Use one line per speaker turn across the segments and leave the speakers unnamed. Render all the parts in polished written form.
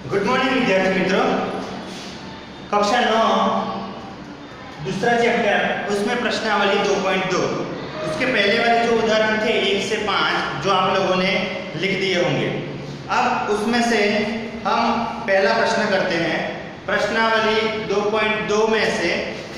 Good morning विद्यार्थी मित्रों। कक्षा 9 दूसरा चैप्टर उसमें प्रश्नावली 2.2 उसके पहले वाले जो उदाहरण थे 1 से 5 जो आप लोगों ने लिख दिए होंगे। अब उसमें से हम पहला प्रश्न करते हैं। प्रश्नावली 2.2 में से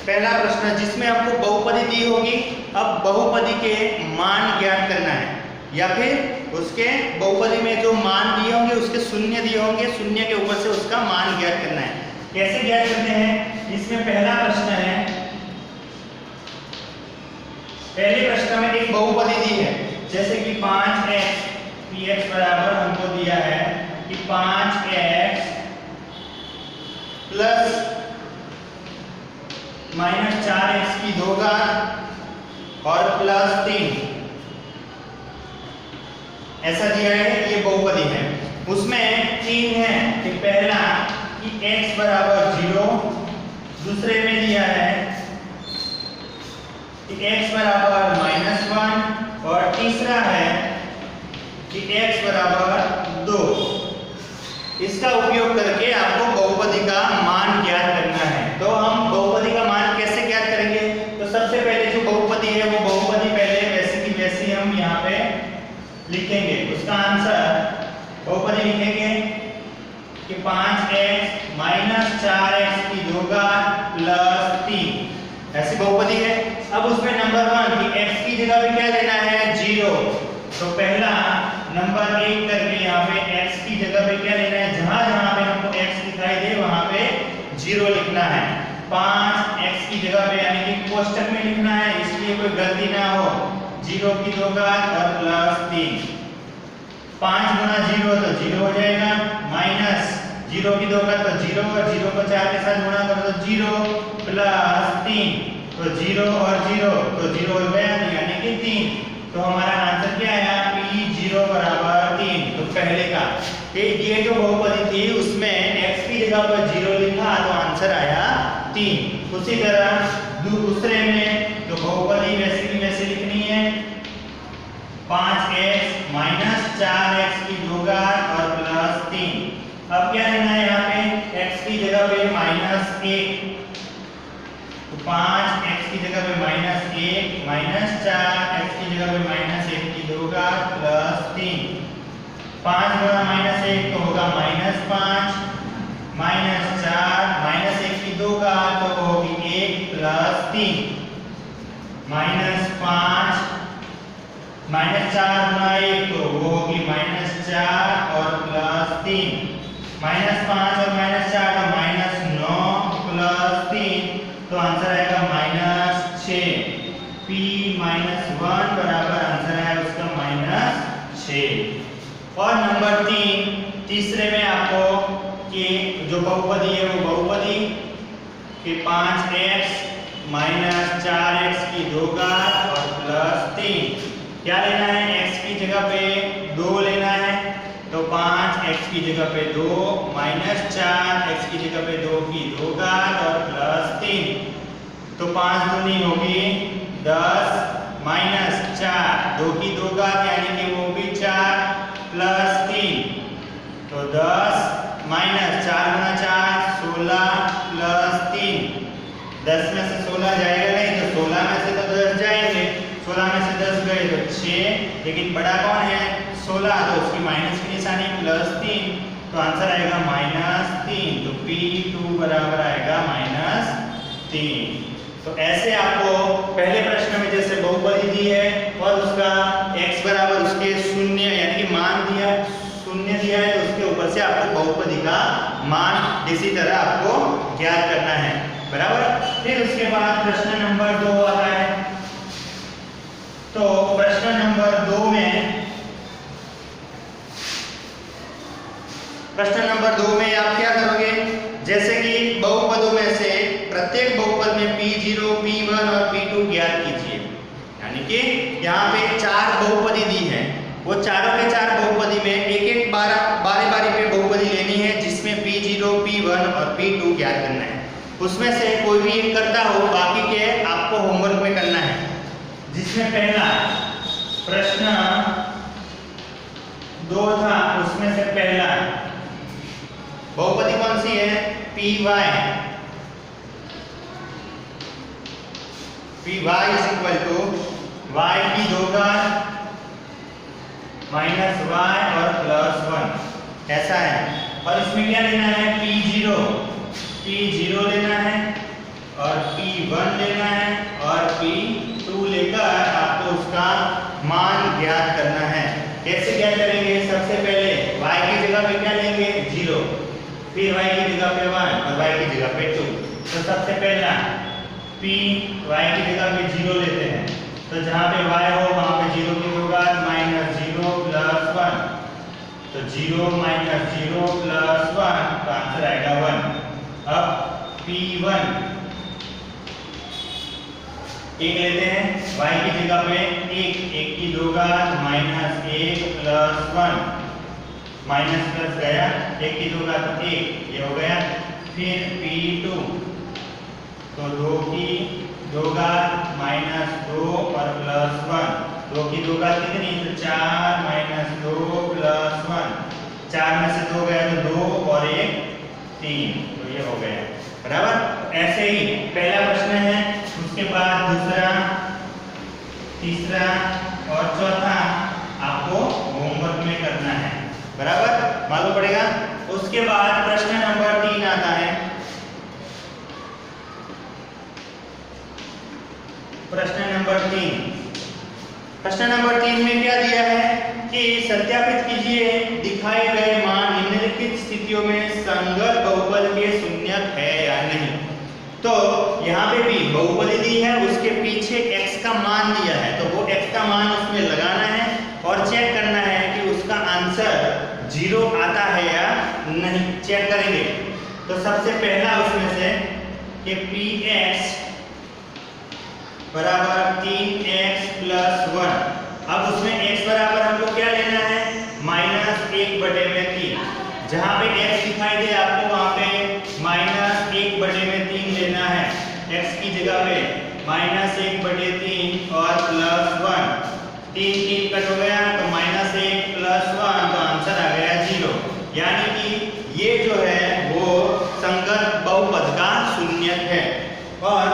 पहला प्रश्न जिसमें आपको बहुपदी दी होगी। अब बहुपदी के मान ज्ञात करना है या फिर उसके बहुपदी में जो मान दिए होंगे उसके शून्य दिए होंगे, शून्य के ऊपर से उसका मान ज्ञात करना है। कैसे ज्ञात करते हैं? इसमें पहला प्रश्न है, पहले प्रश्न में एक बहुपदी दी है जैसे कि 5x px बराबर हमको दिया है कि 5x प्लस माइनस 4x की 2 घात और प्लस 3 ऐसा दिया है। ये बहुपदी है। उसमें 3 है कि पहला कि x बराबर 0, दूसरे में दिया है कि x बराबर -1 और तीसरा है कि x बराबर 2। इसका उपयोग करके आपको बहुपदी का मान ज्ञात करना है। तो हम बहुपदी का मान कैसे ज्ञात करेंगे? तो सबसे पहले जो बहुपदी है वो बहुपदी पहले वैसे की वैसी हम यहाँ पे लिखेंगे। उसका आंसर बहुपदी लिखेंगे कि 5x माइनस 4x की 2 घात प्लस 3 ऐसी बहुपदी है। अब उसमें नंबर 1 कि x की जगह पे क्या लेना है? 0। तो पहला नंबर 1 करके यहाँ पे x की जगह पे क्या लेना है? जहां जहां पे हमको x दिखाई दे वहां पे 0 लिखना है। 5x की जगह पे यानी कि कोष्टक में लिखना है, इसलिए कोई गलती ना हो। 0 की 2 घात और प्लस 3। 5 गुना 0 तो 0 हो जाएगा, माइनस 0 की 2 घात तो 0 और 0 को 4 के साथ गुणा करो तो 0 प्लस 3 तो 0 और 0 तो 0 हो गया यानी कि 3। तो हमारा आंसर क्या आया? P0 बराबर 3। तो पहले का ये जो बहुपदी थी उसमें x की जगह पर 0 लिखा तो आंसर आया 3। उसी तरह दूसरे में तो बहुपदी वैसे की वैसे लिखनी है। 5x माइनस 4x की 2 घात और प्लस 3। अब क्या लेना है? यहाँ पे x की जगह पे -1 तो 5x की जगह पे -1 माइनस 4x की जगह पे -1 की 2 घात प्लस 3। 5 गुना -1 तो होगा -5 माइनस 4 -1 की 2 घात तो होगी 1 प्लस 3 -5 -4 गुना 1 तो वो होगी -4 और प्लस 3 -5 और -4 तो -9 प्लस 3 तो आंसर आएगा -6। P-1 बराबर आंसर है उसका -6। और नंबर 3 तीसरे में आपको कि जो बहुपदी है वो बहुपदी कि 5x माइनस 4x की 2 घात और प्लस 3 क्या लेना है? x की जगह पे 2 लेना है तो 5x की जगह पे 2 माइनस 4x की जगह पे 2 की 2 घात और प्लस 3 तो 5 दूनी होगी 10 माइनस 4 2 की 2 घात यानी कि वो भी 4 प्लस 3 तो 10 माइनस 4 गुना 4 16 प्लस 3। 10 में से 16 जाएगा नहीं तो 16 में से तो 10 जाएंगे। 16 में से 10 गए तो 6, लेकिन बड़ा कौन है? 16 तो उसकी माइनस की निशानी प्लस 3 तो आंसर आएगा -3। तो P2 बराबर आएगा -3। तो ऐसे आपको पहले प्रश्न में जैसे बहुपदी दी है और उसका x बराबर उसके शून्य यानी कि मान दिया, शून्य दिया है तो उसके ऊपर से आपको बहुपदी का मान इसी तरह आपको ज्ञात करना है। बराबर। फिर उसके बाद प्रश्न नंबर 2 आता है। तो प्रश्न नंबर 2 में आप क्या करोगे? जैसे कि बहुपदों में से प्रत्येक बहुपद में P0, P1 और P2 ज्ञात कीजिए। यानी कि यहाँ पे 4 बहुपदी दी है, वो चारों के 4 बहुपदी में एक बारी पे बहुपदी लेनी है जिसमें P0, P1 और P2 ज्ञात करना है। उसमें से कोई भी एक करता हो, बाकी के आपको होमवर्क में करना है। जिसमें पहला प्रश्न 2 था उसमें से पहला है P Y is equal to Y की 2 घात माइनस वाई और प्लस 1, ऐसा है। और इसमें क्या लेना है, P0 लेना है और P1 लेना है और P2 लेकर आपको उसका मान ज्ञात करना है। कैसे ज्ञात करेंगे, सबसे पहले y की जगह पे क्या लेंगे 0, फिर y की जगह पे 1 और y की जगह पे 2। तो सबसे पहला P y की जगह पे 0 लेते हैं, तो जहाँ पे y हो वहाँ पे 0 की 2 घात माइनस 0 प्लस 1, तो 0 माइनस 0 प्लस 1, तो आंसर आएगा 1। अब P1 एक लेते हैं, y की जगह पे 1 की 2 घात माइनस 1 प्लस 1, माइनस प्लस गया, 1 की 2 घात 1, ये हो गया। फिर P2 तो 2 की 2 घात माइनस 2 और प्लस 1, 2 की 2 घात कितनी, तो 4 माइनस 2 प्लस 1, 4 में से 2 गया तो 2 और 1 3, तो ये हो गया बराबर। ऐसे ही पहला प्रश्न है, उसके बाद दूसरा, तीसरा और चौथा आपको होमवर्क में करना है, बराबर, मालूम पड़ेगा। उसके बाद प्रश्न नंबर 3 आता है। प्रश्न नंबर 3 में क्या दिया है कि सत्यापित कीजिए दिखाए गए मान निम्नलिखित स्थितियों में संगत बहुपद के शून्यक है या नहीं। तो यहाँ पे भी बहुपदी दी है, उसके पीछे x का मान दिया है, तो वो x का मान उसमें लगाना है और चेक करना है कि उसका आंसर 0 आता है या नहीं, चेक करेंगे। तो सबसे पहला उसमें से कि px बराबर 3x प्लस 1, अब उसमें x बराबर हमको क्या लेना है, माइनस 1/3। जहाँ पे x दिखाई दे आपको वहाँ पे माइनस 1/3 लेना है, x की जगह पे माइनस 1/3 और प्लस 1, 3 कट हो गया तो माइनस 1 प्लस 1, तो आंसर आ गया 0। यानी कि ये जो है वो संगत बहुपद का शून्यक है। और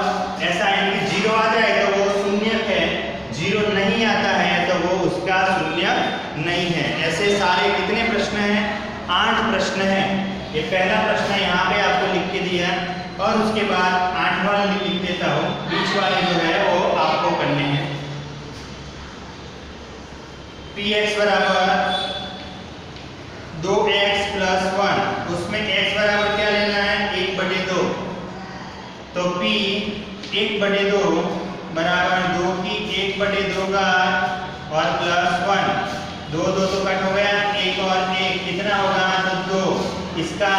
ऐसा यानी कि 0 आ जाए तो वो शून्यक है, 0 नहीं आता है तो वो उसका शून्यक नहीं है। ऐसे सारे कितने प्रश्न हैं, 8 प्रश्न हैं। ये पहला प्रश्न यहाँ पे आपको लिख के दिया और उसके बाद 8वां लिख देता हूँ, बीच वाले जो है वो आपको करने हैं। px बराबर 2x प्लस 1, उसमें x बराबर क्या लेना है 1/2, तो p 1/2 बराबर 2 की 1/2 घात और प्लस 1, 2 तो कट हो गया, 1 और 1 कितना होगा, तो 2। इसका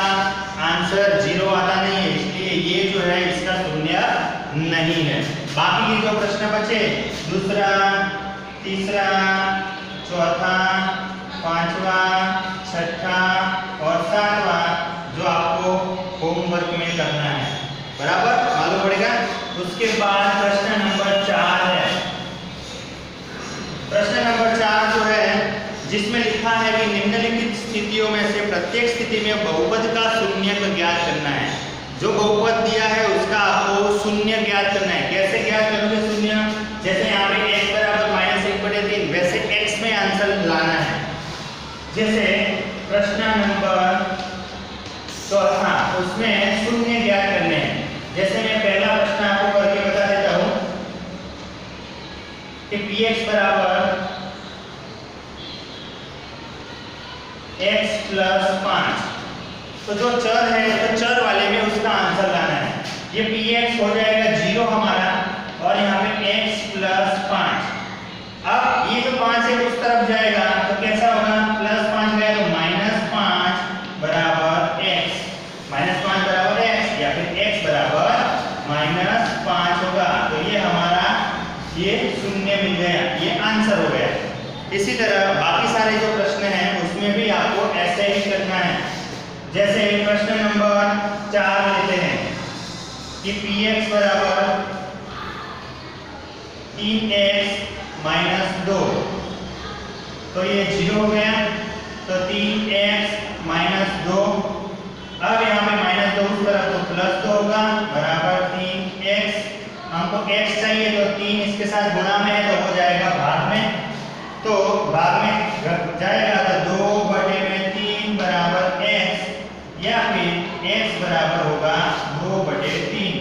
आंसर 0 आता नहीं है, इसलिए ये जो है इसका शून्य नहीं है। बाकी के जो प्रश्न बचे, दूसरा, तीसरा, चौथा, 5वां, 6ठा और 7वां जो आपको होमवर्क में करना है, बराबर, मालूम पड़ेगा। उसके बाद प्रश्न नंबर 4 है। प्रश्न नंबर 4 जो है जिसमें लिखा है कि निम्नलिखित स्थितियों में से प्रत्येक स्थिति में बहुपद का शून्यक ज्ञात करना है। जो बहुपद दिया है उसका आपको शून्य ज्ञात करना है। कैसे ज्ञात करोगे शून्य, जैसे यहाँ पे x बराबर माइनस 1/3, वैसे x में आंसर लाना है। जैसे प्रश्न नंबर 4 उसमें शून्य ज्ञात करने हैं। जैसे मैं पहला प्रश्न आपको करके बता देता हूँ कि px बराबर x प्लस 5, तो जो चर है तो चर वाले में उसका आंसर लाना है। ये px हो जाएगा 0 हमारा और यहाँ पे x प्लस 5। अब ये जो 5 है उस तरफ जाएगा तो कैसा होगा, प्लस 5 गया तो माइनस 5 बराबर x, माइनस 5 बराबर x या फिर x बराबर माइनस 5 होगा। तो ये हमारा ये शून्य मिल गया, ये आंसर हो गया। इसी तरह बाकी सारे जो प्रश्न हैं उसमें भी आपको ऐसे ही करना है। जैसे प्रश्न नंबर 4 लेते हैं कि px बराबर 3x माइनस 2, तो ये 0 हो गया, तो 3x माइनस 2। अब यहाँ पे तो उस तरफ तो प्लस 2 होगा बराबर 3x। हमको x चाहिए तो 3 इसके साथ गुणा में है तो हो जाएगा भाग में, तो भाग में जाएगा तो 2/3 बराबर x या फिर x बराबर होगा 2/3।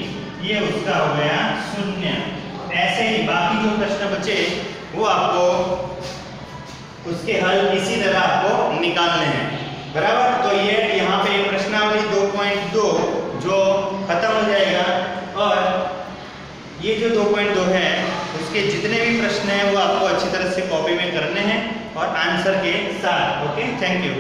ये उसका हो गया 0। ऐसे ही बाकी जो प्रश्न बचे वो आपको उसके हल इसी तरह आपको निकालने हैं बराबर। तो ये यहाँ पे प्रश्नावली 2.2 जो खत्म हो जाएगा और ये जो 2.2 है उसके जितने भी प्रश्न हैं वो आपको अच्छी तरह से कॉपी में करने हैं और आंसर के साथ। Okay, thank you.